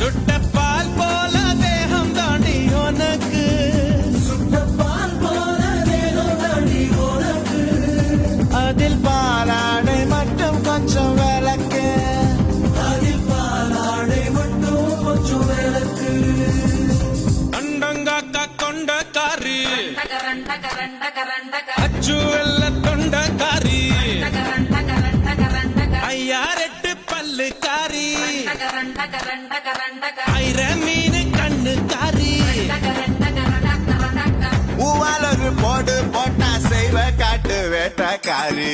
சுட்ட பால் போல தேகம் தாண்டி உனக்கு அதில் பாலாடை மட்டும் கொஞ்சம் விளக்கு அண்டங்காக்கா கொண்ட காரி அச்சு வெள்ள தொண்ட காரி ஐயாரெட்டு பல்லு காரி ஐர மீன் கண்ணு காரி பூவால் ஒரு போடு போட்டா செய்வ காட்டு வேட்டக்காரி